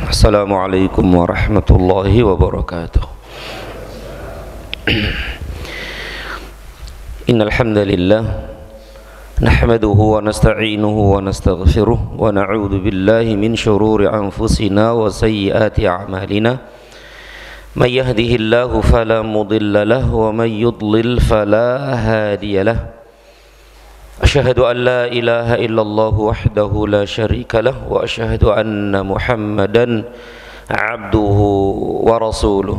Assalamualaikum warahmatullahi wabarakatuh. Innal hamdalillah nahmaduhu wa nasta'inuhu wa nastaghfiruh wa na'udzu billahi min shururi anfusina wa sayyiati a'malina. May yahdihillahu fala mudilla lahu wa may yudlil fala hadiya lahu. Asyhadu an la ilaha illallah wahdahu la syarika lah wa asyhadu anna Muhammadan abduhu wa rasuluh.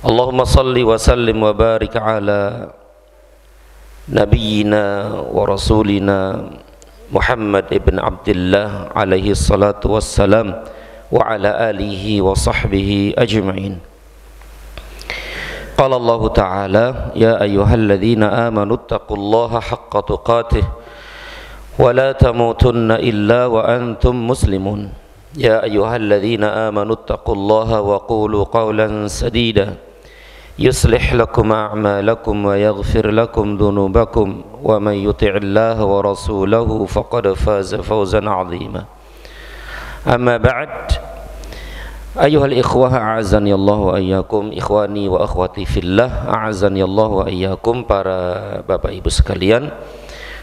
Allahumma salli wa sallim wa barik ala nabiyyina wa rasulina Muhammad ibn Abdullah alaihi salatu wassalam wa ala alihi wa sahbihi ajma'in. Qala Allah Ta'ala ya ayyuhalladzina amanu taqullaha haqqa tuqatih wa la tamutunna illa wa antum muslimun. Ya ayyuhalladzina amanu taqullaha wa qulu qawlan sadida yuslih lakum a'malakum wa yaghfir lakum dhunubakum wa man yuti'illaha wa rasulahu faqad faza fawzan 'azima. Amma ba'd. Ayuhal ikhwah a'azani Allah wa iyyakum, ikhwani wa akhwati fillah a'azani Allah wa iyyakum, para bapak ibu sekalian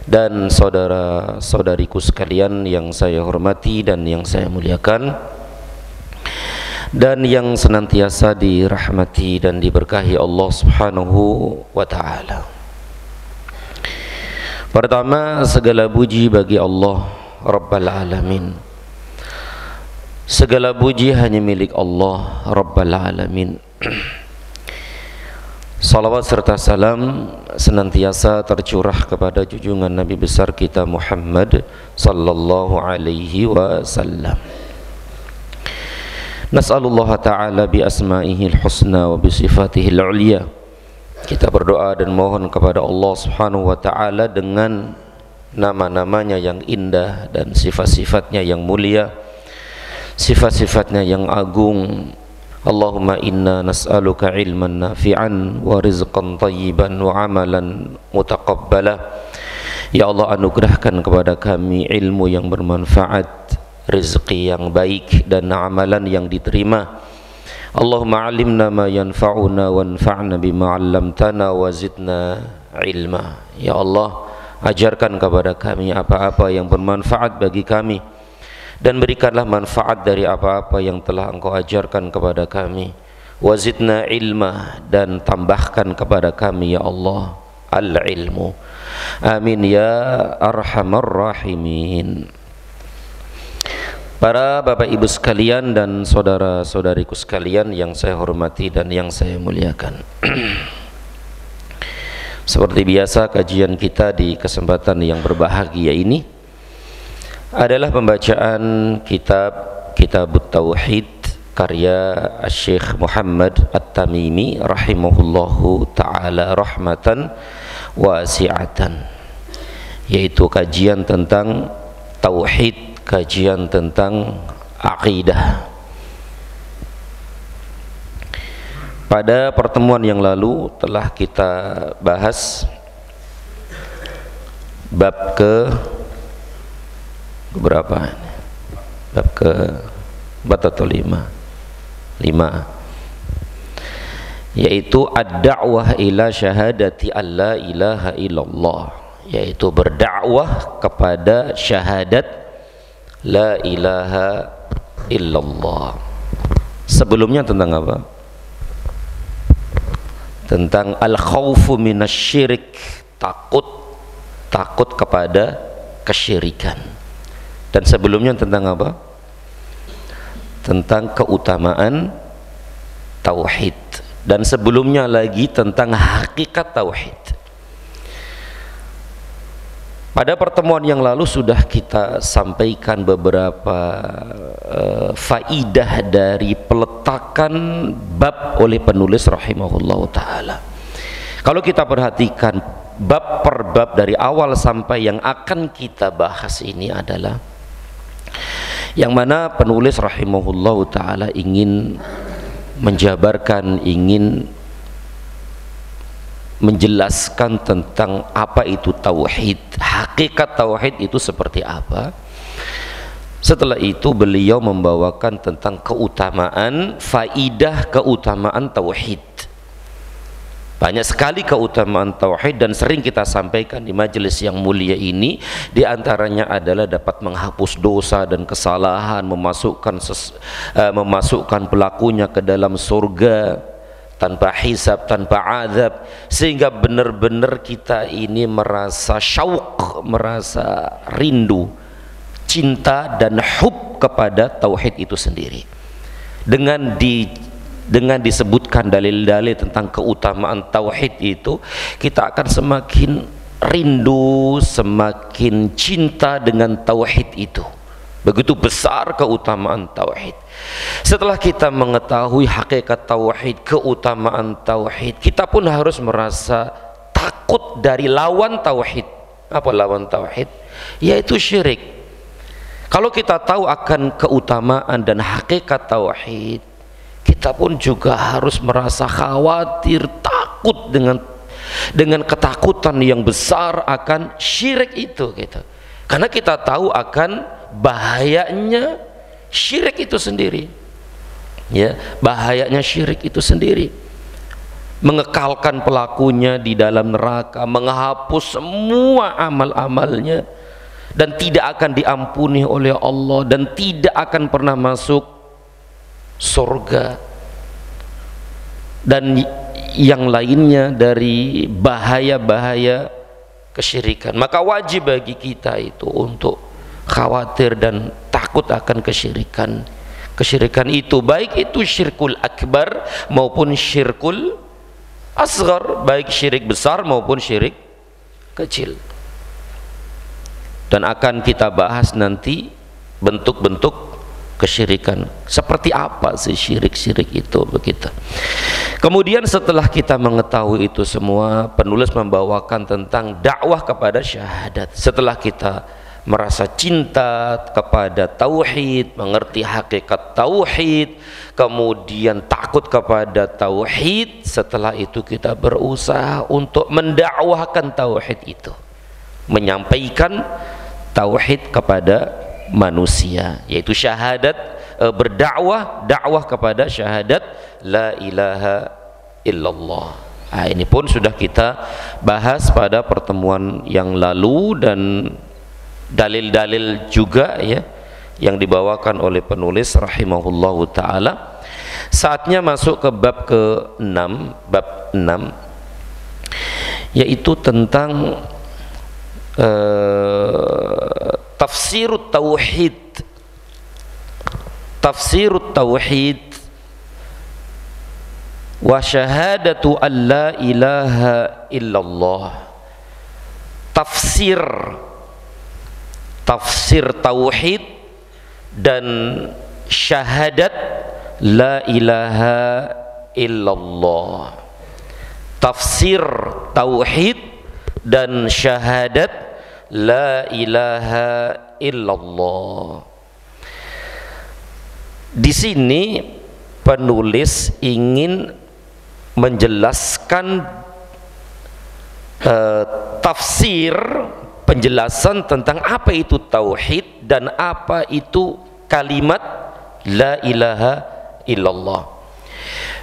dan saudara-saudariku sekalian yang saya hormati dan yang saya muliakan dan yang senantiasa dirahmati dan diberkahi Allah Subhanahu wa taala. Pertama, segala puji bagi Allah Rabbal Alamin. Segala puji hanya milik Allah Rabbal Alamin. Salawat serta salam senantiasa tercurah kepada junjungan Nabi besar kita Muhammad sallallahu alaihi wasallam. Nas'alullah ta'ala bi asma'ihil husna wa bi sifatihil ulia. Kita berdoa dan mohon kepada Allah Subhanahu wa ta'ala dengan nama-namanya yang indah dan sifat-sifatnya yang mulia, sifat-sifatnya yang agung. Allahumma inna nas'aluka ilman nafi'an wa rizqan tayyiban wa amalan mutaqabbala. Ya Allah, anugerahkan kepada kami ilmu yang bermanfaat, rezeki yang baik dan amalan yang diterima. Allahumma alimna ma yanfa'una wanfa'na bima 'allamtana wa zidna ilma. Ya Allah, ajarkan kepada kami apa-apa yang bermanfaat bagi kami dan berikanlah manfaat dari apa-apa yang telah Engkau ajarkan kepada kami. Wazidna ilma, dan tambahkan kepada kami ya Allah al-ilmu. Amin ya arhamar rahimin. Para bapak ibu sekalian dan saudara-saudariku sekalian yang saya hormati dan yang saya muliakan. Seperti biasa, kajian kita di kesempatan yang berbahagia ini adalah pembacaan kitab Tauhid karya Syekh Muhammad At-Tamimi rahimahullahu ta'ala rahmatan wasi'atan, yaitu kajian tentang Tauhid, kajian tentang akidah. Pada pertemuan yang lalu telah kita bahas bab berapa? Bab ke 4 atau 5, yaitu ad-da'wah ila syahadati alla ilaha illallah, yaitu berdakwah kepada syahadat la ilaha illallah. Sebelumnya tentang apa? Tentang al-khawfu minasyirik, takut kepada kesyirikan. Dan sebelumnya tentang apa? Tentang keutamaan tauhid. Dan sebelumnya lagi tentang hakikat tauhid. Pada pertemuan yang lalu sudah kita sampaikan beberapa faidah dari peletakan bab oleh penulis rahimahullah ta'ala. Kalau kita perhatikan bab per bab dari awal sampai yang akan kita bahas ini adalah yang mana penulis rahimahullah ta'ala ingin menjabarkan, ingin menjelaskan tentang apa itu tauhid, hakikat tauhid itu seperti apa, Setelah itu beliau membawakan tentang keutamaan, faidah keutamaan tauhid. Banyak sekali keutamaan tauhid dan sering kita sampaikan di majelis yang mulia ini. Di antaranya adalah dapat menghapus dosa dan kesalahan, memasukkan pelakunya ke dalam surga tanpa hisab, tanpa azab, sehingga benar-benar kita ini merasa syauq, merasa rindu, cinta dan hub kepada tauhid itu sendiri. Dengan disebutkan dalil-dalil tentang keutamaan tauhid itu, kita akan semakin rindu, semakin cinta dengan tauhid itu. Begitu besar keutamaan tauhid. Setelah kita mengetahui hakikat tauhid, keutamaan tauhid, kita pun harus merasa takut dari lawan tauhid. Apa lawan tauhid? Yaitu syirik. Kalau kita tahu akan keutamaan dan hakikat tauhid, kita pun juga harus merasa khawatir, takut dengan ketakutan yang besar akan syirik itu gitu. Karena kita tahu akan bahayanya syirik itu sendiri. Ya, bahayanya syirik itu sendiri. Mengekalkan pelakunya di dalam neraka, menghapus semua amal-amalnya, dan tidak akan diampuni oleh Allah, dan tidak akan pernah masuk surga, dan yang lainnya dari bahaya-bahaya kesyirikan. Maka wajib bagi kita itu untuk khawatir dan takut akan kesyirikan. Kesyirikan itu baik itu syirkul akbar maupun syirkul asghar, baik syirik besar maupun syirik kecil. Dan akan kita bahas nanti bentuk-bentuk kesyirikan. Seperti apa sih syirik-syirik itu begitu. Kemudian setelah kita mengetahui itu semua, penulis membawakan tentang dakwah kepada syahadat. Setelah kita merasa cinta kepada tauhid, mengerti hakikat tauhid, kemudian takut kepada tauhid, setelah itu kita berusaha untuk mendakwahkan tauhid itu, menyampaikan tauhid kepada manusia, yaitu syahadat, dakwah kepada syahadat la ilaha illallah. Nah, ini pun sudah kita bahas pada pertemuan yang lalu, dan dalil-dalil juga ya yang dibawakan oleh penulis rahimahullahu taala. Saatnya masuk ke bab ke-6, bab 6, yaitu tentang tafsirut tauhid. Tafsirut tauhid wa syahadatu an la ilaha illallah. Tafsir tauhid dan syahadat la ilaha illallah. Tafsir tauhid dan syahadat la ilaha illallah. Di sini penulis ingin menjelaskan tafsir, penjelasan tentang apa itu tauhid dan apa itu kalimat la ilaha illallah.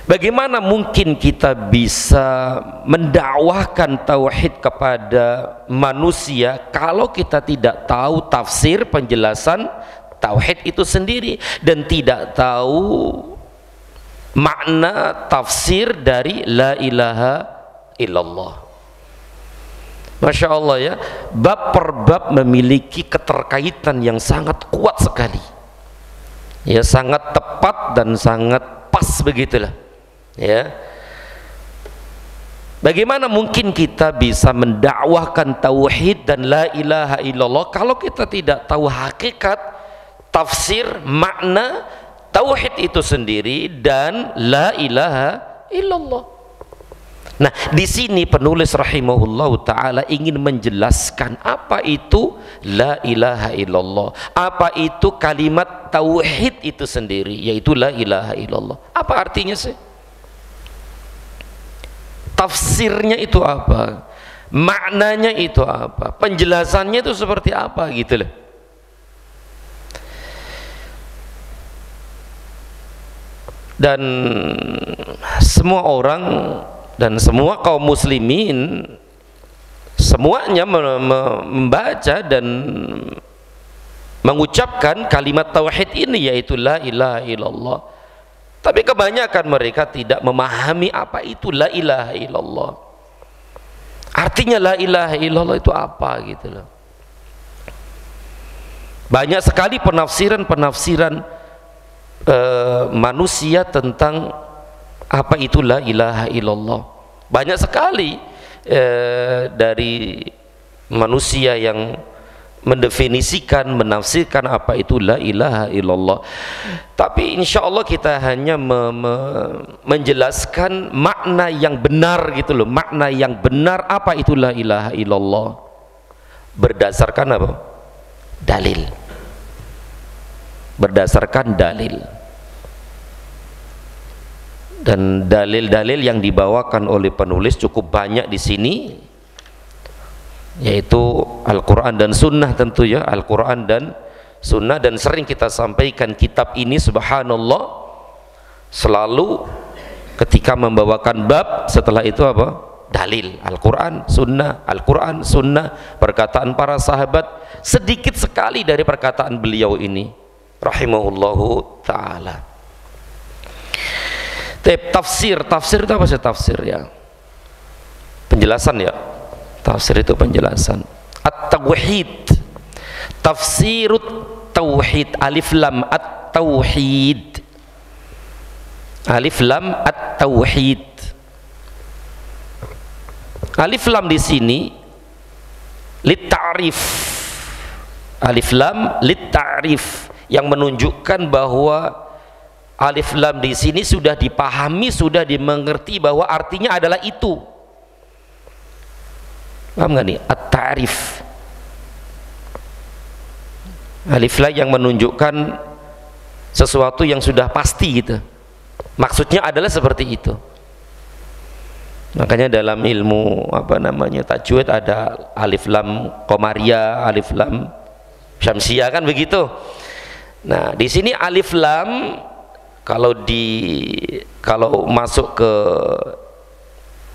Bagaimana mungkin kita bisa mendakwahkan tauhid kepada manusia kalau kita tidak tahu tafsir, penjelasan tauhid itu sendiri, dan tidak tahu makna tafsir dari la ilaha illallah. Masya Allah ya, bab per bab memiliki keterkaitan yang sangat kuat sekali ya, sangat tepat dan sangat pas begitulah ya. Bagaimana mungkin kita bisa mendakwahkan tauhid dan la ilaha illallah kalau kita tidak tahu hakikat, tafsir, makna tauhid itu sendiri dan la ilaha illallah. Nah, di sini penulis rahimahullahu taala ingin menjelaskan apa itu la ilaha illallah, apa itu kalimat tauhid itu sendiri, yaitu la ilaha illallah. Apa artinya sih? Tafsirnya itu apa? Maknanya itu apa? Penjelasannya itu seperti apa gitu loh. Dan semua orang dan semua kaum muslimin semuanya membaca dan mengucapkan kalimat tauhid ini, yaitu la ilaha illallah. Tapi kebanyakan mereka tidak memahami apa itu la ilaha illallah. Artinya la ilaha illallah itu apa gitu loh. Banyak sekali penafsiran manusia tentang apa itu la ilaha illallah. Banyak sekali dari manusia yang mendefinisikan, menafsirkan apa itu la ilaha illallah. Tapi insya Allah kita hanya menjelaskan makna yang benar gitu loh. Makna yang benar apa itu la ilaha illallah berdasarkan apa? Dalil. Berdasarkan dalil. Dan dalil-dalil yang dibawakan oleh penulis cukup banyak di sini, yaitu Al-Quran dan Sunnah tentu ya, Al-Quran dan Sunnah. Dan sering kita sampaikan kitab ini subhanallah selalu ketika membawakan bab, setelah itu apa? Dalil, Al-Quran, Sunnah, Al-Quran, Sunnah, perkataan para sahabat. Sedikit sekali dari perkataan beliau ini rahimahullahu ta'ala. Tafsir itu apa sih tafsir ya? Penjelasan ya. Tafsir itu penjelasan. At-tauhid, tafsirut tauhid, alif lam at-tauhid, alif lam at-tauhid. Alif lam di sini lit ta'rif, alif lam lit ta'rif, yang menunjukkan bahwa alif lam di sini sudah dipahami, sudah dimengerti bahwa artinya adalah itu. Paham nggak nih? At-ta'rif, alif lam yang menunjukkan sesuatu yang sudah pasti gitu. Maksudnya adalah seperti itu. Makanya dalam ilmu apa namanya tajwid ada alif lam qamariyah, alif lam syamsiyah kan begitu. Nah, di sini alif lam kalau masuk ke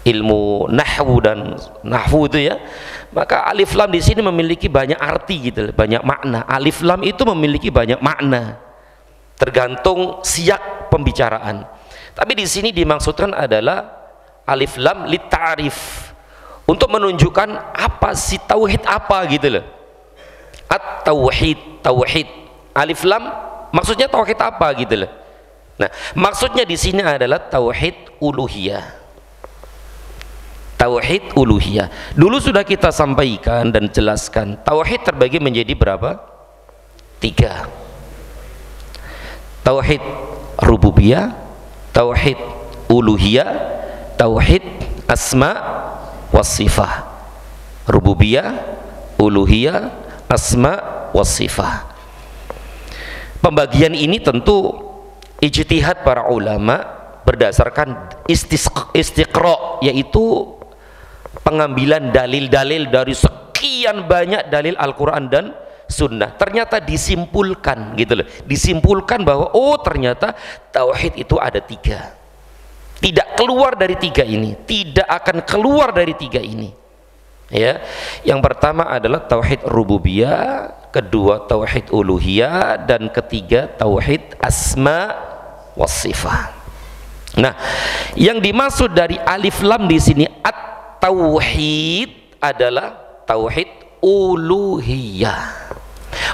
ilmu nahwu itu ya, maka alif lam di sini memiliki banyak arti gitu, banyak makna. Alif lam itu memiliki banyak makna tergantung siyak pembicaraan. Tapi di sini dimaksudkan adalah alif lam lit ta'rif, untuk menunjukkan apa sih tauhid apa gitu loh. At-tauhid, tauhid. Alif lam maksudnya tauhid apa gitu loh. Nah, maksudnya di sini adalah tauhid uluhiyah. Tauhid uluhiyah. Dulu sudah kita sampaikan dan jelaskan, tauhid terbagi menjadi berapa? 3. Tauhid rububiyah, tauhid uluhiyah, tauhid asma was-sifah. Rububiyah, uluhiyah, asma was-sifah. Pembagian ini tentu ijtihad para ulama berdasarkan istiqra, yaitu pengambilan dalil-dalil dari sekian banyak dalil Al-Quran dan Sunnah. Ternyata disimpulkan gitu loh, disimpulkan bahwa oh ternyata tauhid itu ada 3, tidak keluar dari 3 ini, tidak akan keluar dari 3 ini ya. Yang pertama adalah tauhid rububiyah, kedua tauhid uluhiyah, dan ketiga tauhid asma wasifah. Nah, yang dimaksud dari alif lam di sini at-tauhid adalah tauhid uluhiyah,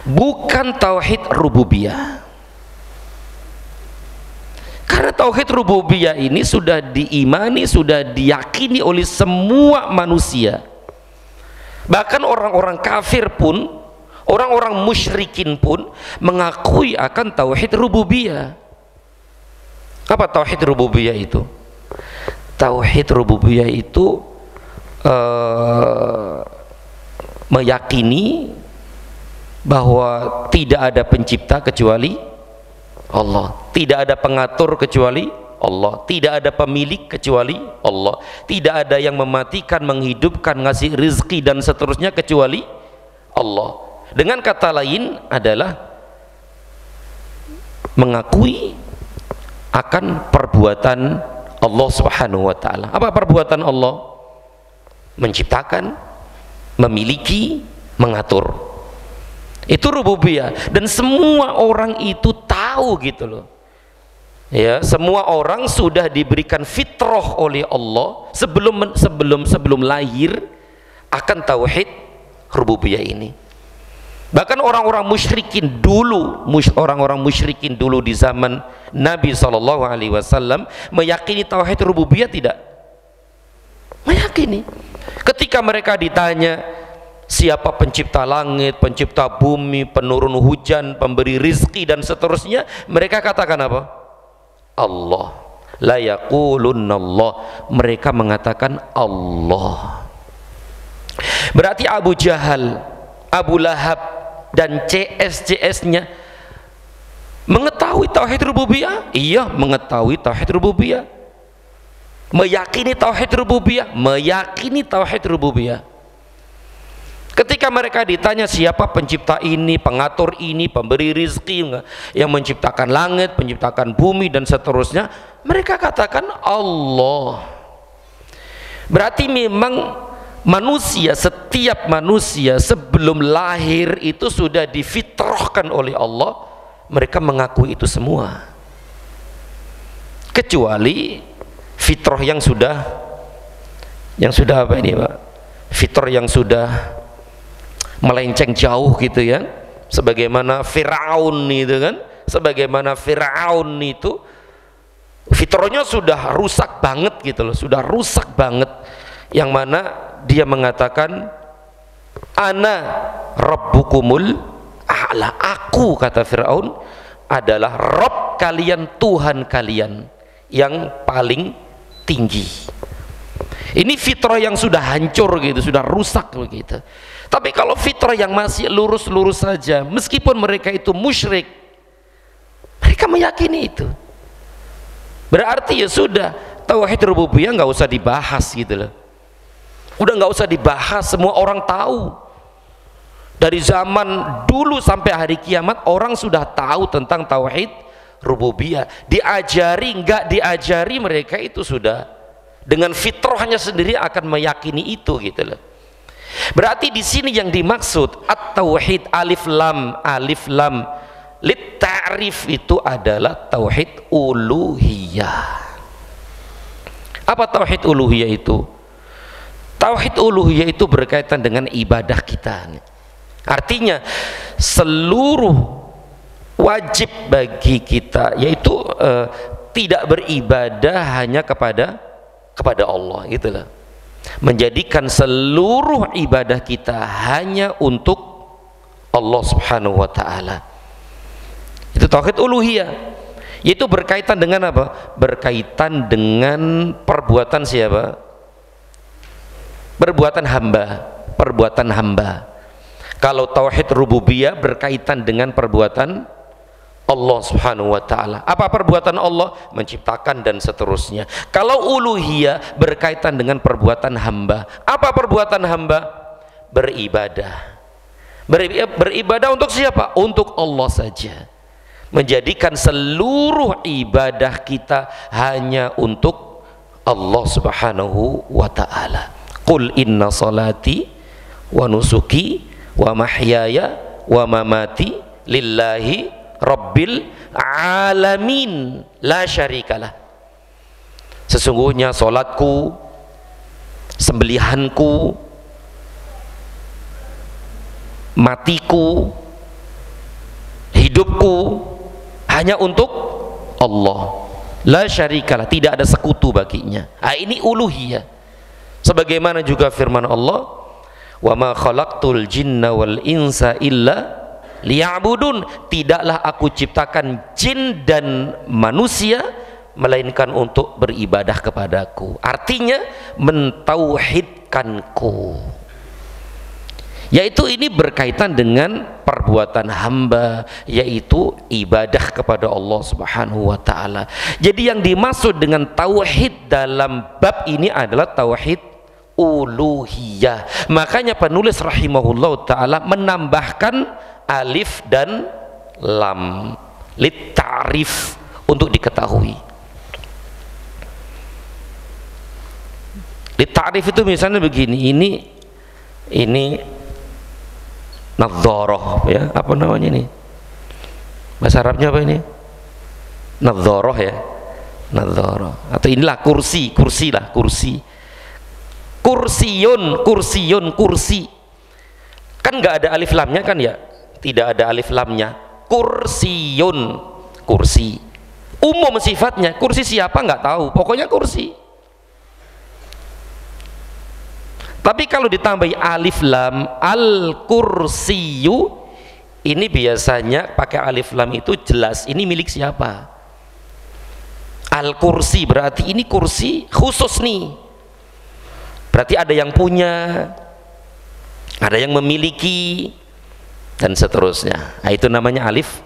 bukan tauhid rububiyah. Karena tauhid rububiyah ini sudah diimani, sudah diyakini oleh semua manusia. Bahkan orang-orang kafir pun, orang-orang musyrikin pun mengakui akan tauhid rububiyah. Apa tauhid rububiyah itu? Tauhid rububiyah itu meyakini bahwa tidak ada pencipta kecuali Allah, tidak ada pengatur kecuali Allah, tidak ada pemilik kecuali Allah, tidak ada yang mematikan, menghidupkan, ngasih rizki dan seterusnya kecuali Allah. Dengan kata lain adalah mengakui akan perbuatan Allah Subhanahu wa taala. Apa perbuatan Allah? Menciptakan, memiliki, mengatur. Itu rububiyah, dan semua orang itu tahu gitu loh. Ya, semua orang sudah diberikan fitrah oleh Allah sebelum lahir akan tauhid rububiyah ini. Bahkan orang-orang musyrikin dulu di zaman Nabi SAW meyakini tauhid rububiyah tidak? Meyakini. Ketika mereka ditanya siapa pencipta langit, pencipta bumi, penurun hujan, pemberi rizki dan seterusnya, mereka katakan apa? Allah. La yaqulunna Allah. Mereka mengatakan Allah. Berarti Abu Jahal, Abu Lahab dan CS-CS-nya mengetahui tauhid rububiyah? Iya, mengetahui tauhid rububiyah. Meyakini tauhid rububiyah, meyakini tauhid rububiyah. Ketika mereka ditanya siapa pencipta ini, pengatur ini, pemberi rizki, yang menciptakan langit, menciptakan bumi dan seterusnya, mereka katakan Allah. Berarti memang manusia, setiap manusia sebelum lahir itu sudah difitrahkan oleh Allah, mereka mengakui itu semua. Kecuali fitrah yang sudah apa ini Pak? Fitrah yang sudah melenceng jauh gitu ya, sebagaimana Firaun itu kan, sebagaimana Firaun itu fitrahnya sudah rusak banget gitu loh, sudah rusak banget, yang mana dia mengatakan ana rabbukumul a'la, aku, kata Firaun, adalah Rabb kalian, Tuhan kalian yang paling tinggi. Ini fitrah yang sudah hancur gitu, sudah rusak begitu. Tapi kalau fitrah yang masih lurus-lurus saja, meskipun mereka itu musyrik, mereka meyakini itu. Berarti ya sudah, tauhid rububiyah nggak usah dibahas gitu loh. Udah nggak usah dibahas, semua orang tahu. Dari zaman dulu sampai hari kiamat, orang sudah tahu tentang tauhid rububiyah. Diajari nggak diajari, mereka itu sudah dengan fitrahnya sendiri akan meyakini itu gitu loh. Berarti di sini yang dimaksud at-tauhid alif lam lit ta'rif itu adalah tauhid uluhiyah. Apa tauhid uluhiyah itu? Tauhid uluhiyah itu berkaitan dengan ibadah kita. Artinya seluruh wajib bagi kita yaitu tidak beribadah hanya kepada Allah gitu loh. Menjadikan seluruh ibadah kita hanya untuk Allah Subhanahu wa taala. Itu tauhid uluhiyah. Yaitu berkaitan dengan apa? Berkaitan dengan perbuatan siapa? Perbuatan hamba. Kalau tauhid rububiyah berkaitan dengan perbuatan Allah Subhanahu wa taala. Apa perbuatan Allah? Menciptakan dan seterusnya. Kalau uluhiyah berkaitan dengan perbuatan hamba. Apa perbuatan hamba? Beribadah. Beribadah untuk siapa? Untuk Allah saja. Menjadikan seluruh ibadah kita hanya untuk Allah Subhanahu wa taala. Qul inna salati wa nusuki wa mahyaya wa mamati lillahi Rabbil alamin la syarikalah. Sesungguhnya solatku, sembelihanku, matiku, hidupku hanya untuk Allah. La syarikalah, tidak ada sekutu baginya. Ini uluhiyah. Sebagaimana juga firman Allah, wa ma khalaqtul jinna wal insa illa liya'budun, tidaklah aku ciptakan jin dan manusia melainkan untuk beribadah kepadaku. Artinya mentauhidkanku. Yaitu ini berkaitan dengan perbuatan hamba, yaitu ibadah kepada Allah Subhanahu wa taala. Jadi yang dimaksud dengan tauhid dalam bab ini adalah tauhid uluhiyah. Makanya penulis rahimahullah taala menambahkan alif dan lam lit ta'rif untuk diketahui. Di ta'rif itu misalnya begini, ini nadharah ya, apa namanya ini? Bahasa Arabnya apa ini? Nadharah ya. Nadharah. Atau inilah kursi, kursilah, kursi. Kursiyun, kursiyun, kursi. Kan nggak ada alif lamnya kan ya? Tidak ada alif lamnya. Kursiyun, kursi. Umum sifatnya, kursi siapa nggak tahu, pokoknya kursi. Tapi kalau ditambahi alif lam, al-kursiyu, ini biasanya pakai alif lam itu jelas ini milik siapa. Al-kursi berarti ini kursi khusus nih, berarti ada yang punya, ada yang memiliki, dan seterusnya. Nah, itu namanya alif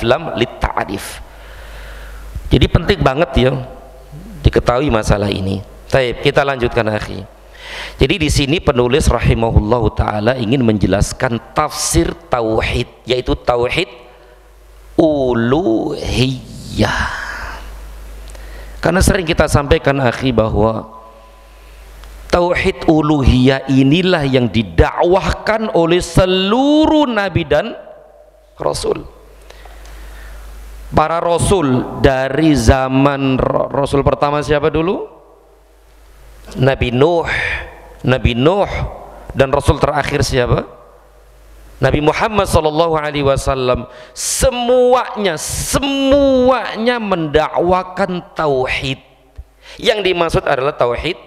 lam lit-ta'rif. Jadi penting banget ya diketahui masalah ini. Baik, kita lanjutkan akhi. Jadi di sini penulis rahimahullahu taala ingin menjelaskan tafsir tauhid, yaitu tauhid uluhiyah. Karena sering kita sampaikan akhi bahwa tauhid uluhiyah inilah yang didakwahkan oleh seluruh nabi dan rasul. Para rasul dari zaman rasul pertama siapa dulu? Nabi Nuh, dan rasul terakhir siapa? Nabi Muhammad SAW. Semuanya mendakwakan tauhid. Yang dimaksud adalah tauhid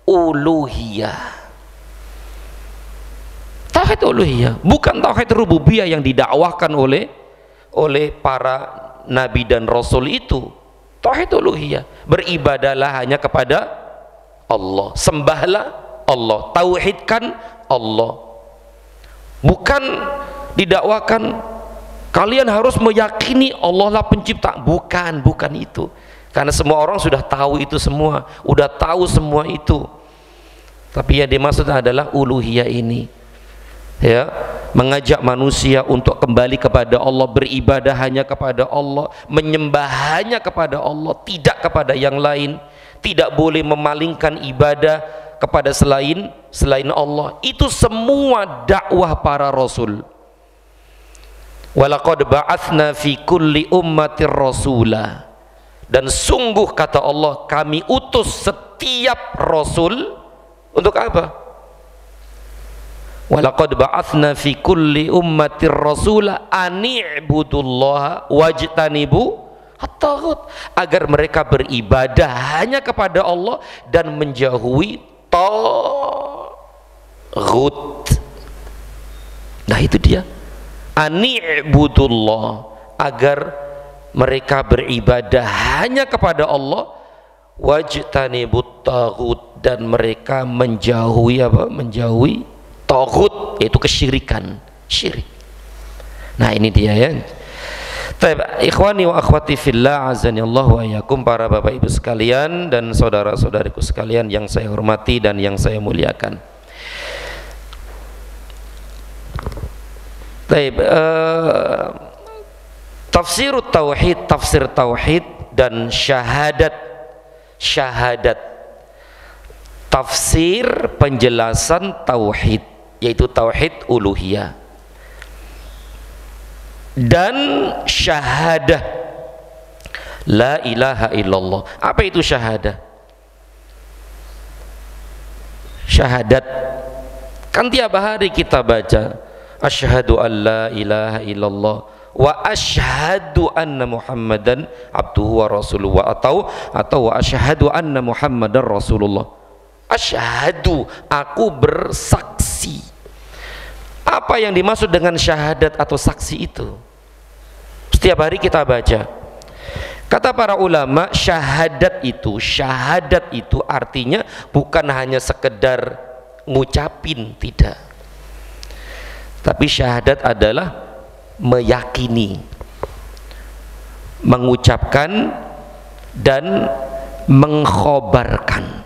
uluhiyah. Tauhid uluhiyah, bukan tauhid rububiyah yang didakwahkan oleh para nabi dan rasul itu. Tauhid uluhiyah, beribadahlah hanya kepada Allah, sembahlah Allah, tauhidkan Allah. Bukan didakwakan kalian harus meyakini Allah lah pencipta, bukan itu. Karena semua orang sudah tahu itu semua, udah tahu semua itu. Tapi yang dimaksud adalah uluhiyah ini, ya, mengajak manusia untuk kembali kepada Allah, beribadah hanya kepada Allah, menyembah hanya kepada Allah, tidak kepada yang lain. Tidak boleh memalingkan ibadah kepada selain Allah. Itu semua dakwah para rasul. Walaqad ba'atsna fi kulli ummatir rasula. Dan sungguh kata Allah, kami utus setiap rasul untuk apa? Walaqad ba'atsna fi kulli ummatir rasula ani'budullaha wajtanibu at-taghut, agar mereka beribadah hanya kepada Allah dan menjauhi taghut. Nah itu dia, ani'budullah, agar mereka beribadah hanya kepada Allah, wajtanibut taghut, dan mereka menjauhi apa? Menjauhi taghut, yaitu kesyirikan, syirik. Nah ini dia ya. Ikhwani wa akhwati fillah, azani Allah wa iyyakum, para bapak ibu sekalian dan saudara-saudariku sekalian yang saya hormati dan yang saya muliakan. Tafsir tauhid dan syahadat. Tafsir penjelasan tauhid, yaitu tauhid uluhiyah, dan syahadah la ilaha illallah. Apa itu syahadah? Syahadat kan tiap hari kita baca asyhadu an la ilaha illallah wa asyhadu anna muhammadan abduhu wa rasuluhu, atau wa asyhadu anna muhammadan rasulullah. Asyhadu, aku bersaksi. Apa yang dimaksud dengan syahadat atau saksi itu? Setiap hari kita baca. Kata para ulama, syahadat itu artinya bukan hanya sekedar ngucapin, tidak. Tapi syahadat adalah meyakini, mengucapkan, dan mengkhobarkan.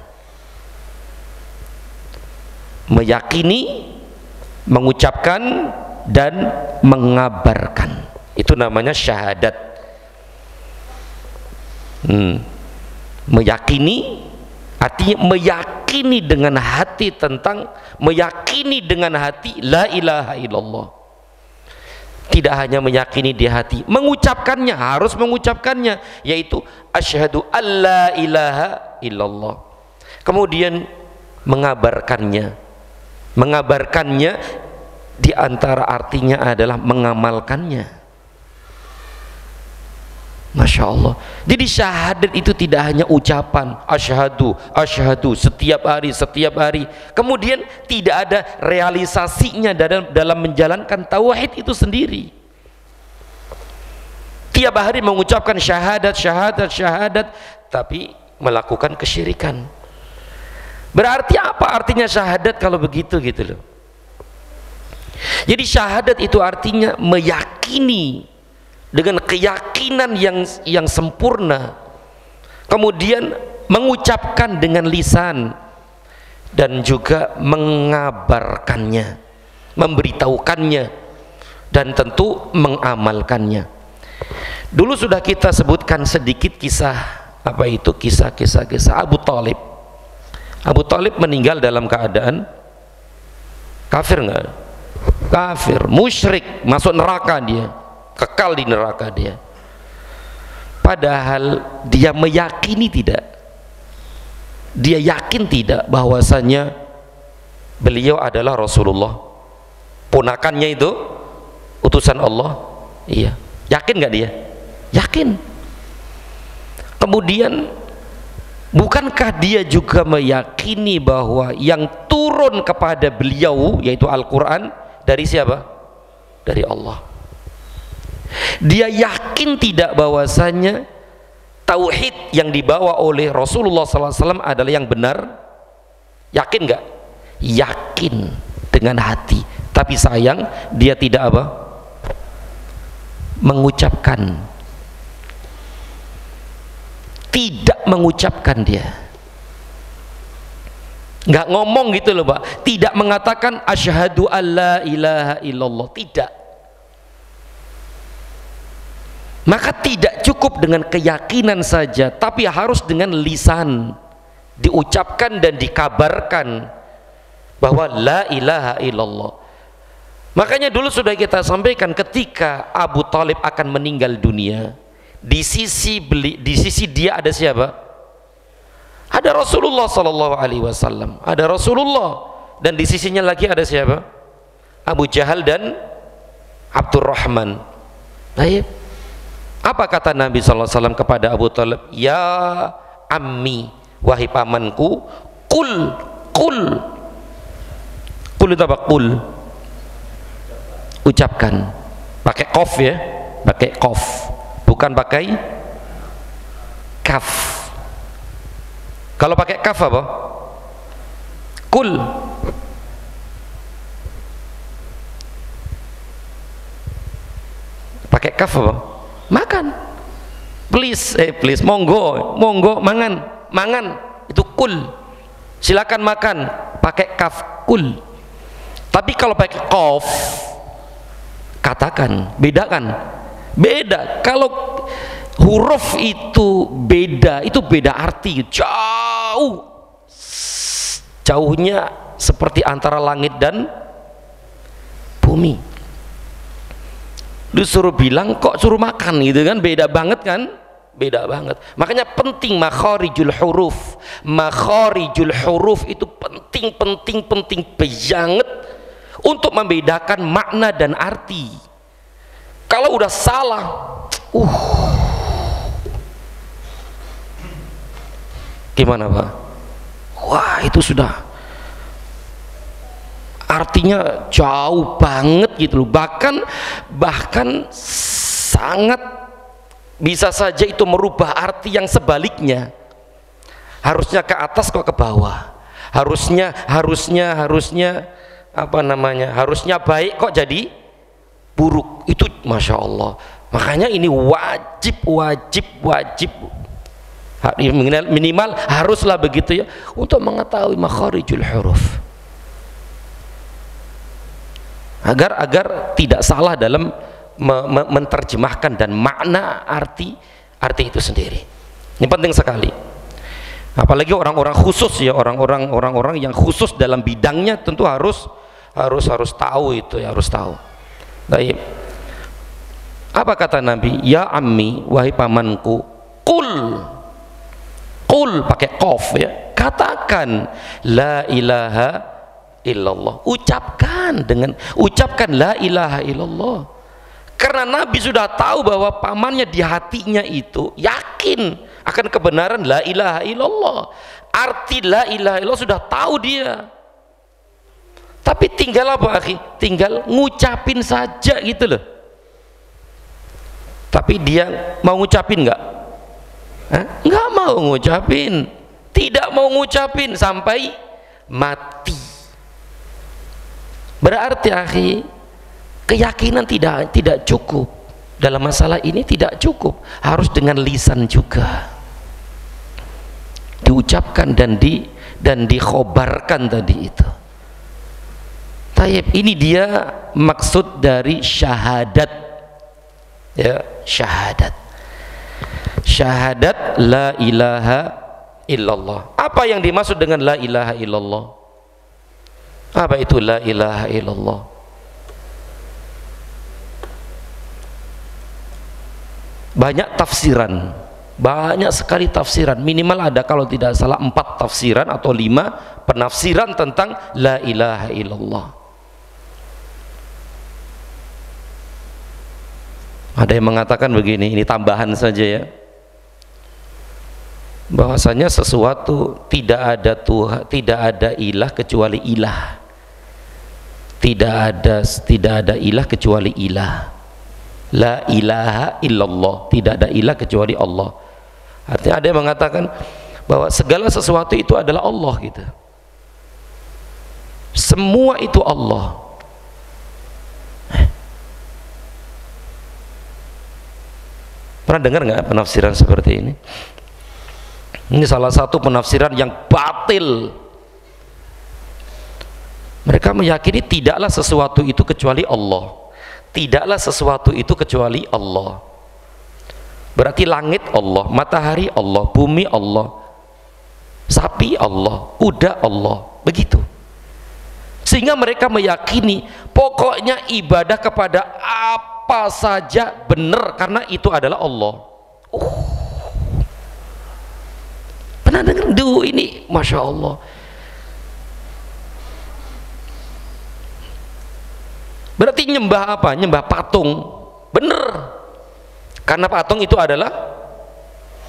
Meyakini, mengucapkan, dan mengabarkan. Itu namanya syahadat. Meyakini artinya meyakini dengan hati tentang meyakini dengan hati la ilaha illallah. Tidak hanya meyakini di hati, mengucapkannya, harus mengucapkannya, yaitu asyhadu alla ilaha illallah. Kemudian mengabarkannya di antara artinya adalah mengamalkannya. Masya Allah. Jadi syahadat itu tidak hanya ucapan asyhadu, asyhadu setiap hari, kemudian tidak ada realisasinya dalam menjalankan tauhid itu sendiri. Tiap hari mengucapkan syahadat, tapi melakukan kesyirikan. Berarti apa artinya syahadat kalau begitu gitu loh. Jadi syahadat itu artinya meyakini dengan keyakinan yang sempurna, kemudian mengucapkan dengan lisan dan juga mengabarkannya, memberitahukannya, dan tentu mengamalkannya. Dulu sudah kita sebutkan sedikit kisah kisah Abu Thalib. Abu Thalib meninggal dalam keadaan kafir enggak? Kafir, musyrik, masuk neraka dia. Kekal di neraka dia. Padahal dia meyakini tidak, dia yakin tidak bahwasanya beliau adalah Rasulullah, ponakannya itu utusan Allah. Iya, yakin nggak dia? Yakin. Kemudian bukankah dia juga meyakini bahwa yang turun kepada beliau yaitu Al-Quran dari siapa? Dari Allah. Dia yakin tidak bahwasanya tauhid yang dibawa oleh Rasulullah SAW adalah yang benar? Yakin nggak? Yakin dengan hati, tapi sayang dia tidak apa? Mengucapkan. Tidak mengucapkan dia. Nggak ngomong gitu loh Pak. Tidak mengatakan asyhadu alla ilaha illallah. Tidak. Maka tidak cukup dengan keyakinan saja, tapi harus dengan lisan, diucapkan dan dikabarkan bahwa la ilaha illallah. Makanya dulu sudah kita sampaikan, ketika Abu Thalib akan meninggal dunia, di sisi dia ada siapa? Ada Rasulullah sallallahu alaihi wasallam, ada Rasulullah, dan di sisinya lagi ada siapa? Abu Jahal dan Abdurrahman. Baik. Apa kata Nabi sallallahu alaihi wasallam kepada Abu Thalib? Ya ammi, wahai pamanku, kul itu apa? Kul, ucapkan, pakai qaf ya, pakai qaf, bukan pakai kaf. Kalau pakai kaf apa? Kul. Pakai kaf apa? Makan. Please, monggo, mangan, itu kul. Silakan makan, pakai kaf, kul. Tapi kalau pakai qaf, katakan, bedakan. Beda. Kalau huruf itu beda arti, jauhnya seperti antara langit dan bumi. Disuruh bilang kok suruh makan gitu kan, beda banget kan, beda banget. Makanya penting makharijul huruf itu penting banget untuk membedakan makna dan arti. Kalau udah salah, gimana Pak? Wah, itu sudah artinya jauh banget gitu loh, bahkan sangat bisa saja itu merubah arti yang sebaliknya. Harusnya ke atas kok ke bawah, harusnya apa namanya, harusnya baik kok jadi buruk. Itu Masya Allah. Makanya ini wajib minimal haruslah begitu ya, untuk mengetahui makharijul huruf, agar tidak salah dalam menerjemahkan dan makna arti itu sendiri. Ini penting sekali. Apalagi orang-orang khusus ya, orang-orang yang khusus dalam bidangnya tentu harus tahu itu ya, harus tahu. Baik. Apa kata Nabi? Ya ammi, wahai pamanku, qul pakai qaf ya. Katakan la ilaha illallah. Ucapkan la ilaha illallah. Karena Nabi sudah tahu bahwa pamannya di hatinya itu yakin akan kebenaran la ilaha illallah. Arti la ilaha illallah sudah tahu dia. Tapi tinggal apa, akhi? Tinggal ngucapin saja gitu loh. Tapi dia mau ngucapin enggak? Enggak mau ngucapin. Tidak mau ngucapin sampai mati. Berarti, akhi, keyakinan tidak cukup dalam masalah ini, tidak cukup, harus dengan lisan juga diucapkan dan dikhobarkan tadi itu. Tayyib, ini dia maksud dari syahadat ya, syahadat la ilaha illallah. Apa yang dimaksud dengan la ilaha illallah? Apa itu la ilaha illallah? Banyak tafsiran, banyak sekali tafsiran, minimal ada kalau tidak salah 4 tafsiran atau 5 penafsiran tentang la ilaha illallah. Ada yang mengatakan begini, ini tambahan saja ya, bahwasanya sesuatu tidak ada Tuhan, tidak ada ilah kecuali ilah, tidak ada ilah kecuali ilah. La ilaha illallah, tidak ada ilah kecuali Allah. Artinya ada yang mengatakan bahwa segala sesuatu itu adalah Allah gitu. Semua itu Allah. Pernah dengar nggak penafsiran seperti ini? Ini salah satu penafsiran yang batil. Mereka meyakini tidaklah sesuatu itu kecuali Allah. Tidaklah sesuatu itu kecuali Allah. Berarti langit Allah, matahari Allah, bumi Allah, sapi Allah, kuda Allah, begitu. Sehingga mereka meyakini pokoknya ibadah kepada apa saja benar karena itu adalah Allah. Pernah dengar ini? Masya Allah. Berarti nyembah apa? Nyembah patung. Bener. Karena patung itu adalah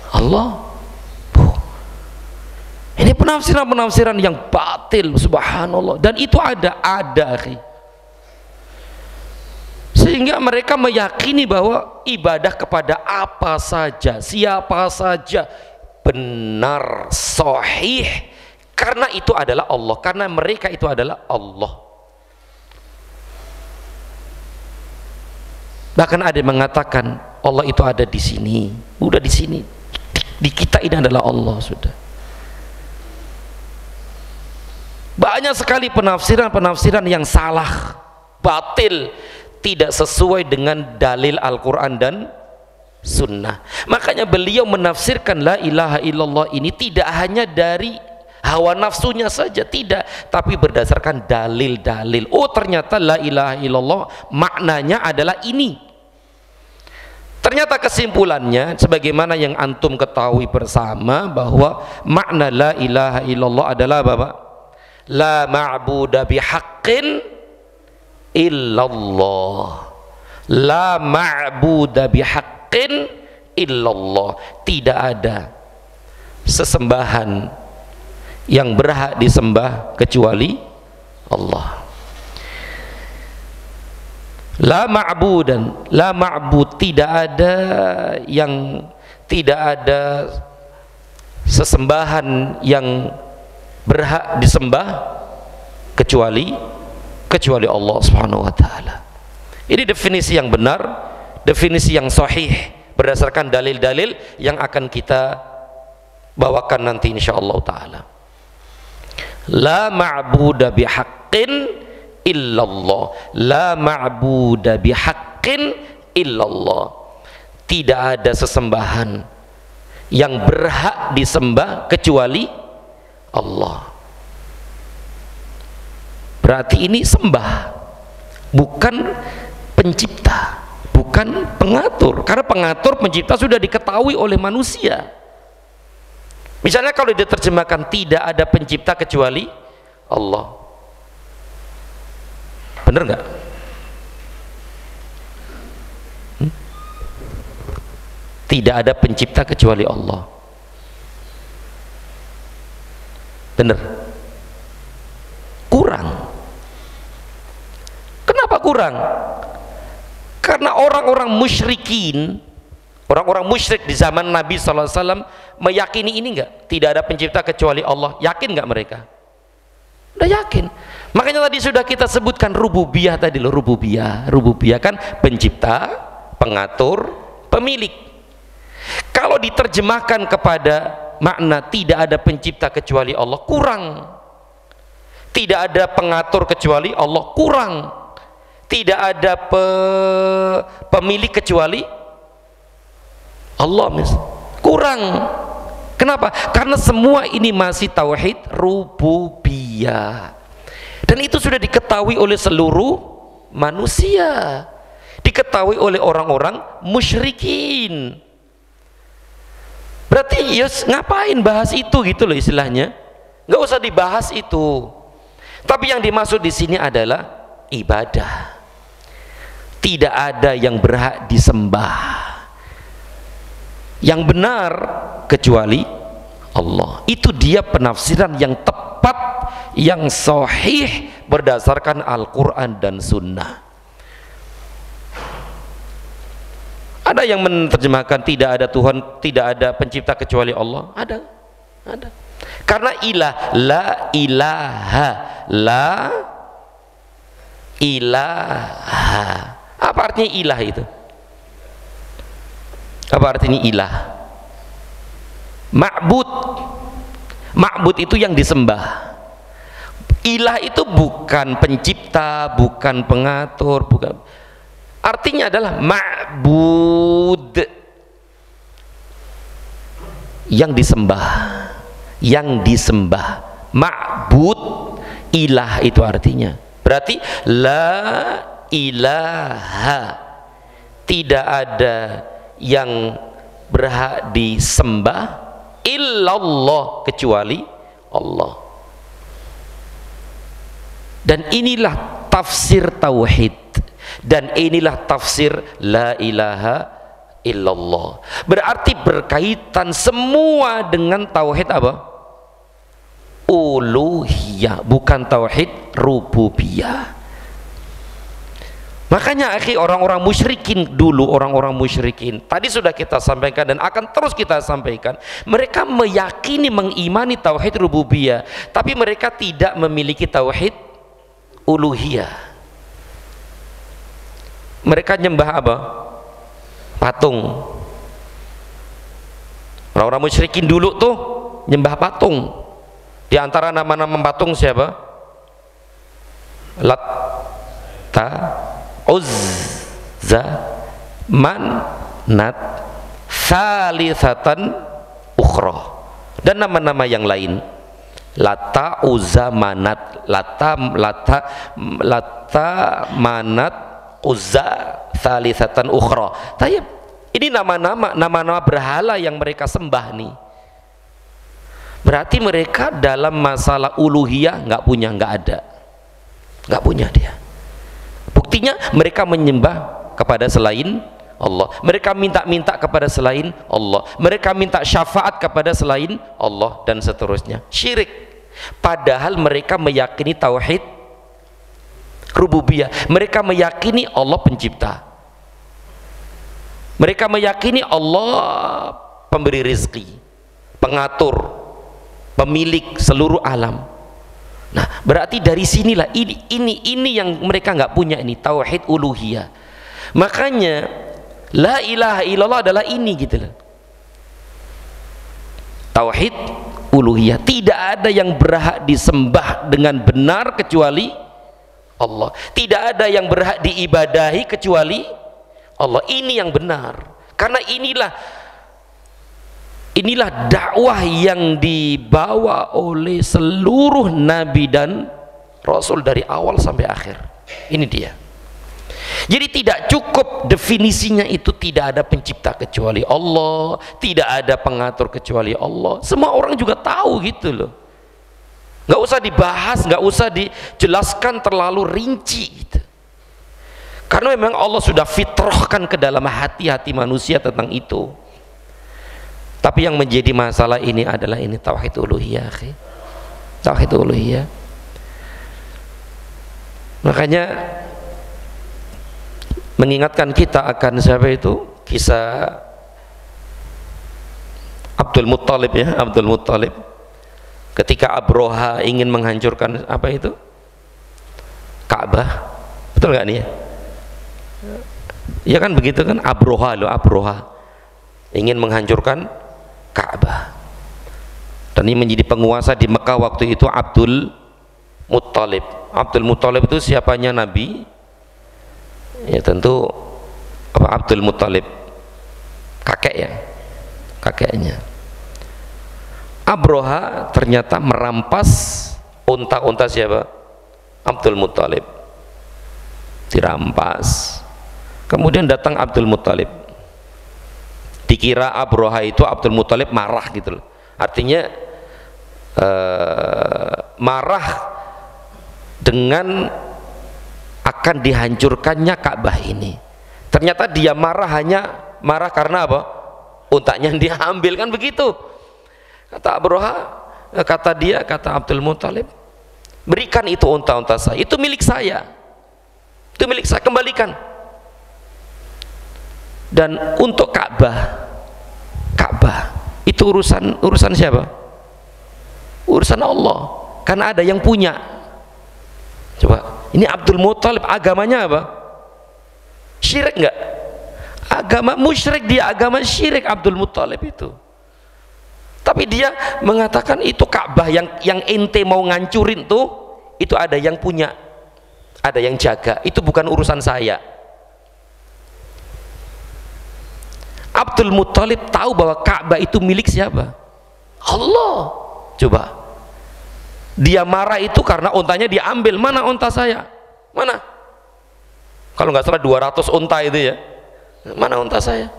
Allah. Ini penafsiran-penafsiran yang batil, subhanallah. Dan itu ada, akhi. Sehingga mereka meyakini bahwa ibadah kepada apa saja, siapa saja benar, sahih, karena itu adalah Allah, karena mereka itu adalah Allah. Bahkan ada yang mengatakan Allah itu ada di sini, udah di sini, di kita ini adalah Allah sudah. Banyak sekali penafsiran yang salah, batil, tidak sesuai dengan dalil Al-Quran dan Sunnah. Makanya beliau menafsirkan la ilaha illallah ini tidak hanya dari hawa nafsunya saja, tidak, tapi berdasarkan dalil-dalil. Oh, ternyata la ilaha illallah maknanya adalah ini. Ternyata kesimpulannya sebagaimana yang antum ketahui bersama bahwa makna la ilaha illallah adalah apa? La ma'buda bihaqqin illallah. La ma'buda bihaqqin illallah. Tidak ada sesembahan yang berhak disembah kecuali Allah. La ma'budan, la ma'bud, tidak ada sesembahan yang berhak disembah kecuali Allah Subhanahu wa taala. Ini definisi yang benar, definisi yang sahih berdasarkan dalil-dalil yang akan kita bawakan nanti insyaallah taala. La ma'buda bihaqqin illallah, la ma'buda bihaqqin illallah. Tidak ada sesembahan yang berhak disembah kecuali Allah. Berarti ini sembah, bukan pencipta, bukan pengatur. Karena pengatur, pencipta sudah diketahui oleh manusia. Misalnya kalau diterjemahkan tidak ada pencipta kecuali Allah, bener nggak? Tidak ada pencipta kecuali Allah, bener? Kurang. Kenapa kurang? Karena orang-orang musyrikin, orang-orang musyrik di zaman Nabi SAW meyakini ini enggak, tidak ada pencipta kecuali Allah. Yakin enggak mereka? Udah yakin. Makanya tadi sudah kita sebutkan rububiyah tadi loh. Rububiyah kan pencipta, pengatur, pemilik. Kalau diterjemahkan kepada makna tidak ada pencipta kecuali Allah, kurang. Tidak ada pengatur kecuali Allah, kurang. Tidak ada pemilik kecuali Allah, kurang. Kenapa? Karena semua ini masih tauhid rububiyah, dan itu sudah diketahui oleh seluruh manusia, diketahui oleh orang-orang musyrikin. Berarti yes, ngapain bahas itu gitu loh istilahnya, nggak usah dibahas itu. Tapi yang dimaksud di sini adalah ibadah. Tidak ada yang berhak disembah yang benar kecuali Allah. Itu dia penafsiran yang tepat, yang sahih berdasarkan Al-Quran dan Sunnah. Ada yang menerjemahkan tidak ada Tuhan, tidak ada pencipta kecuali Allah. Ada. Karena la ilaha. Apa artinya ilah itu? Apa artinya ilah? Ma'bud itu yang disembah. Ilah itu bukan pencipta, bukan pengatur, bukan. Artinya adalah ma'bud, yang disembah, ma'bud, ilah itu artinya. Berarti la ilaha, tidak ada yang berhak disembah illallah kecuali Allah. Dan inilah tafsir tauhid, dan inilah tafsir la ilaha illallah. Berarti berkaitan semua dengan tauhid apa? Uluhiyah, bukan tauhid rububiyah. Makanya akhi, orang-orang musyrikin dulu, orang-orang musyrikin tadi sudah kita sampaikan dan akan terus kita sampaikan, mereka meyakini, mengimani tauhid rububiyah, tapi mereka tidak memiliki tauhid uluhiyah. Mereka nyembah apa? Patung. Orang-orang musyrikin dulu tuh nyembah patung. Di antara nama-nama patung siapa? Latta, Uzza, Manat, Salisatan, Ukhra, dan nama-nama yang lain. Lata, Uzza, Manat, Lata, Manat, Uzza, Salisatan, Ukhra. Tayyib, ini nama-nama berhala yang mereka sembah nih. Berarti mereka dalam masalah uluhiyah nggak punya dia. Buktinya mereka menyembah kepada selain Allah, mereka minta kepada selain Allah, mereka minta syafaat kepada selain Allah, dan seterusnya. Syirik. Padahal mereka meyakini tauhid rububiyah, mereka meyakini Allah pencipta, mereka meyakini Allah pemberi rizki, pengatur, pemilik seluruh alam. Nah, berarti dari sinilah ini yang mereka nggak punya, ini tauhid uluhiyah. Makanya la ilaha illallah adalah ini gitu loh, tauhid uluhiyah. Tidak ada yang berhak disembah dengan benar kecuali Allah, tidak ada yang berhak diibadahi kecuali Allah. Ini yang benar, karena inilah Inilah dakwah yang dibawa oleh seluruh nabi dan rasul dari awal sampai akhir. Ini dia. Jadi tidak cukup definisinya itu tidak ada pencipta kecuali Allah, tidak ada pengatur kecuali Allah. Semua orang juga tahu gitu loh. Nggak usah dibahas, nggak usah dijelaskan terlalu rinci gitu. Karena memang Allah sudah fitrahkan ke dalam hati-hati manusia tentang itu. Tapi yang menjadi masalah ini adalah ini tauhid uluhiyah, tauhid uluhiyah. Makanya mengingatkan kita akan siapa itu, kisah Abdul Muttalib ya, Abdul Muttalib ketika Abroha ingin menghancurkan apa itu, Ka'bah, betul nggak nih ya? Ya kan begitu kan, Abroha loh, Abroha ingin menghancurkan Ka'bah, dan ini menjadi penguasa di Mekah waktu itu Abdul Muttalib. Abdul Muttalib itu siapanya Nabi? Ya tentu apa, Abdul Muttalib kakek ya, kakeknya. Abroha ternyata merampas unta-unta siapa? Abdul Muttalib, dirampas. Kemudian datang Abdul Muttalib, dikira Abroha itu Abdul Muttalib marah gitu loh, artinya marah dengan akan dihancurkannya Ka'bah ini. Ternyata dia marah hanya marah karena apa? Untanya diambil, kan begitu. Kata Abroha, kata Abdul Muttalib, berikan itu unta-unta saya, itu milik saya, itu milik saya, kembalikan. Dan untuk Ka'bah itu urusan siapa? Urusan Allah, karena ada yang punya. Coba, ini Abdul Muttalib agamanya apa? Syirik enggak? Agama musyrik, dia agama syirik Abdul Muttalib itu. Tapi dia mengatakan itu Ka'bah yang ente mau ngancurin tuh, itu ada yang punya, ada yang jaga, itu bukan urusan saya. Abdul Muttalib tahu bahwa Ka'bah itu milik siapa? Allah. Coba, dia marah itu karena untanya diambil. Mana unta saya? Mana? Kalau nggak salah 200 unta itu ya. Mana unta saya?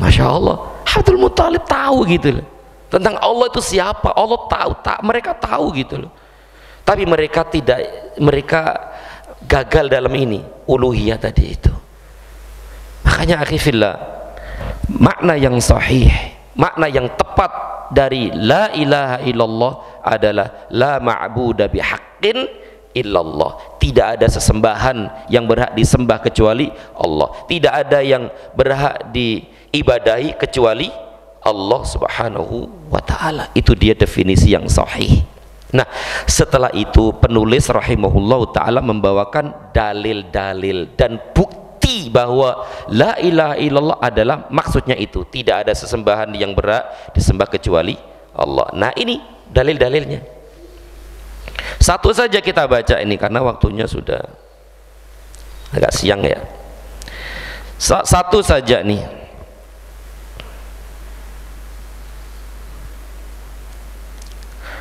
Masya Allah, Abdul Muttalib tahu gitu loh tentang Allah itu siapa. Allah tahu, mereka tahu gitu loh. Tapi mereka gagal dalam ini uluhiyah tadi itu. Makanya akhifillah, makna yang sahih, makna yang tepat dari la ilaha illallah adalah la ma'buda bihaqqin illallah. Tidak ada sesembahan yang berhak disembah kecuali Allah, tidak ada yang berhak diibadahi kecuali Allah subhanahu wa ta'ala. Itu dia definisi yang sahih. Nah, setelah itu penulis rahimahullah ta'ala membawakan dalil-dalil dan bukti bahwa la ilaha illallah adalah maksudnya itu, tidak ada sesembahan yang berhak disembah kecuali Allah. Nah, ini dalil-dalilnya. Satu saja kita baca ini karena waktunya sudah agak siang ya. Satu saja nih.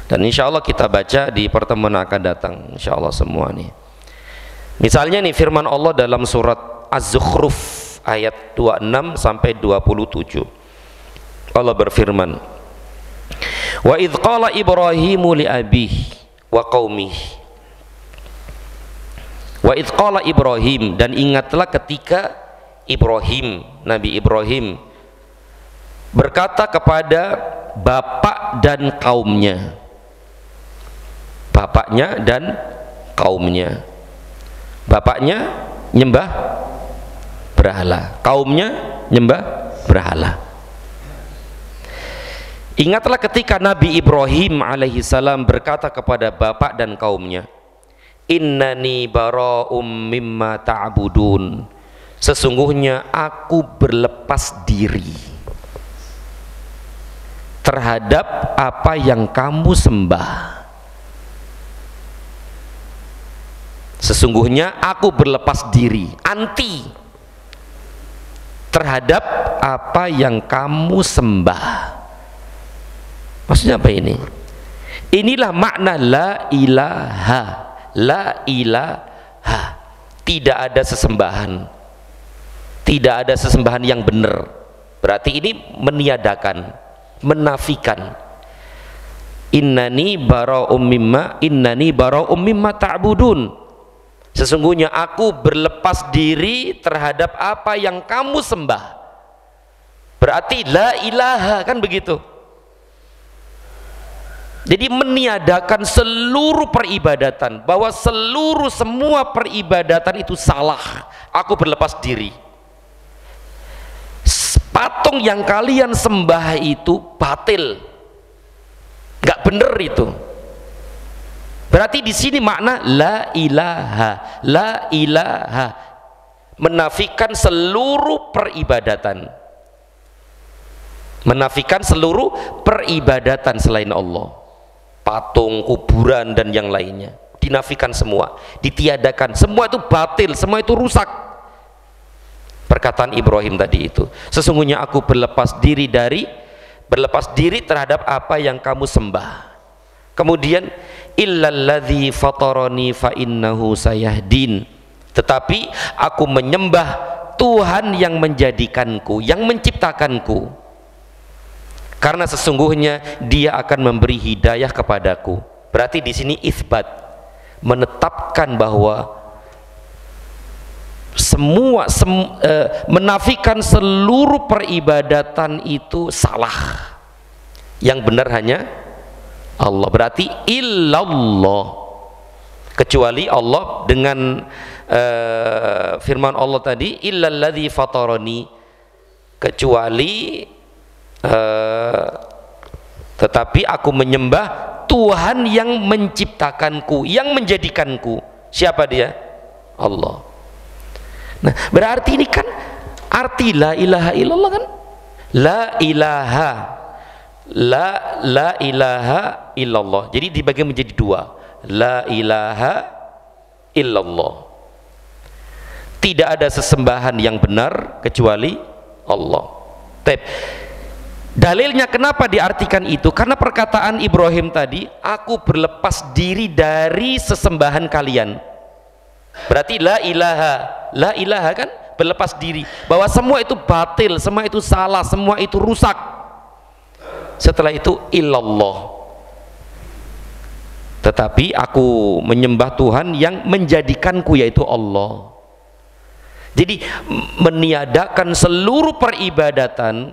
Dan insya Allah kita baca di pertemuan akan datang, insya Allah semua nih. Misalnya nih firman Allah dalam surat Az-Zukhruf ayat 26 sampai 27. Allah berfirman, wa idh qala Ibrahimu li abihi wa qaumihi. Wa idh qala Ibrahim, dan ingatlah ketika Ibrahim, Nabi Ibrahim berkata kepada bapak dan kaumnya. Bapaknya dan kaumnya. Bapaknya nyembah berhala, kaumnya nyembah berhala. Ingatlah ketika Nabi Ibrahim alaihissalam berkata kepada bapak dan kaumnya, innani bara'um mimma ta'budun, sesungguhnya aku berlepas diri terhadap apa yang kamu sembah. Sesungguhnya aku berlepas diri, anti terhadap apa yang kamu sembah. Maksudnya apa ini? Inilah makna la ilaha. La ilaha, tidak ada sesembahan, tidak ada sesembahan yang benar. Berarti ini meniadakan, menafikan. Innani bara'um mimma ta'budun. Sesungguhnya aku berlepas diri terhadap apa yang kamu sembah. Berarti la ilaha, kan begitu. Jadi meniadakan seluruh peribadatan, bahwa semua peribadatan itu salah. Aku berlepas diri. Patung yang kalian sembah itu batil, nggak bener itu. Berarti di sini makna la ilaha, la ilaha, menafikan seluruh peribadatan, menafikan seluruh peribadatan selain Allah. Patung, kuburan dan yang lainnya dinafikan semua, ditiadakan, semua itu batil, semua itu rusak. Perkataan Ibrahim tadi itu, sesungguhnya aku berlepas diri terhadap apa yang kamu sembah. Kemudian illalladzi fatarani fa innahu sayahdin, tetapi aku menyembah Tuhan yang menjadikanku, yang menciptakanku, karena sesungguhnya Dia akan memberi hidayah kepadaku. Berarti di sini itsbat, menetapkan bahwa menafikan seluruh peribadatan itu salah. Yang benar hanya Allah. Berarti illallah, kecuali Allah, dengan firman Allah tadi illalladzi fatarani, kecuali tetapi aku menyembah Tuhan yang menciptakanku, yang menjadikanku. Siapa Dia? Allah. Nah, berarti ini kan arti la ilaha illallah kan? La ilaha, la ilaha illallah. Jadi dibagi menjadi dua. La ilaha illallah. Tidak ada sesembahan yang benar kecuali Allah. Dalilnya kenapa diartikan itu? Karena perkataan Ibrahim tadi, aku berlepas diri dari sesembahan kalian. Berarti la ilaha kan berlepas diri, bahwa semua itu batil, semua itu salah, semua itu rusak. Setelah itu illallah, tetapi aku menyembah Tuhan yang menjadikanku, yaitu Allah. Jadi meniadakan seluruh peribadatan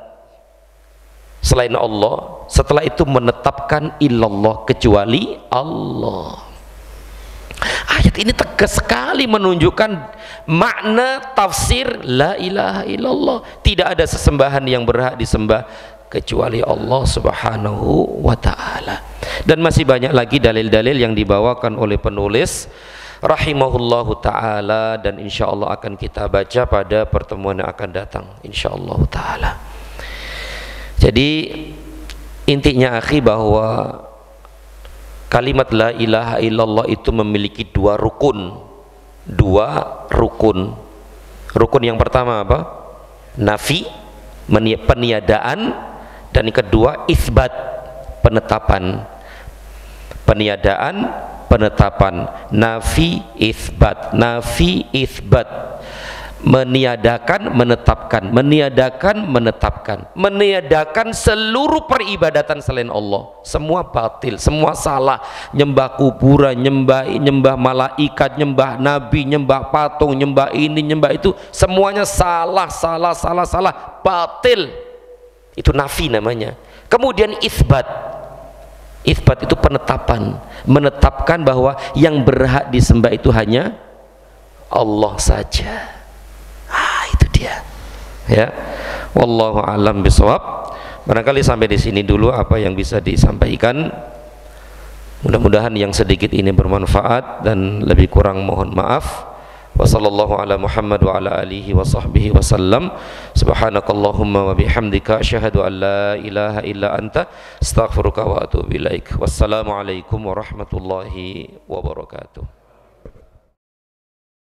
selain Allah, setelah itu menetapkan illallah, kecuali Allah. Ayat ini tegas sekali menunjukkan makna tafsir la ilaha illallah. Tidak ada sesembahan yang berhak disembah kecuali Allah subhanahu wa ta'ala. Dan masih banyak lagi dalil-dalil yang dibawakan oleh penulis rahimahullahu ta'ala, dan insya Allah akan kita baca pada pertemuan yang akan datang insyaallah ta'ala. Jadi intinya akhi, bahwa kalimat la ilaha illallah itu memiliki dua rukun. Rukun yang pertama apa? Nafi, peniadaan, dan yang kedua itsbat, penetapan. Peniadaan, penetapan. Nafi, itsbat. Nafi, itsbat. Meniadakan, menetapkan. Meniadakan, menetapkan. Meniadakan seluruh peribadatan selain Allah. Semua batil, semua salah. Nyembah kuburan, nyembah malaikat, nyembah nabi, nyembah patung, nyembah ini, nyembah itu, semuanya salah, batil. Itu nafi namanya. Kemudian itsbat. Itsbat itu penetapan, menetapkan bahwa yang berhak disembah itu hanya Allah saja. Itu dia. Ya. Wallahu a'lam bishawab. Barangkali sampai di sini dulu apa yang bisa disampaikan. Mudah-mudahan yang sedikit ini bermanfaat, dan lebih kurang mohon maaf. Wassallallahu ala Muhammad wa ala alihi wa sahbihi wasallam. Subhanakallahumma wa bihamdika asyhadu an la ilaha illa anta astaghfiruka wa atubu ilaik. Wassalamualaikum warahmatullahi wabarakatuh.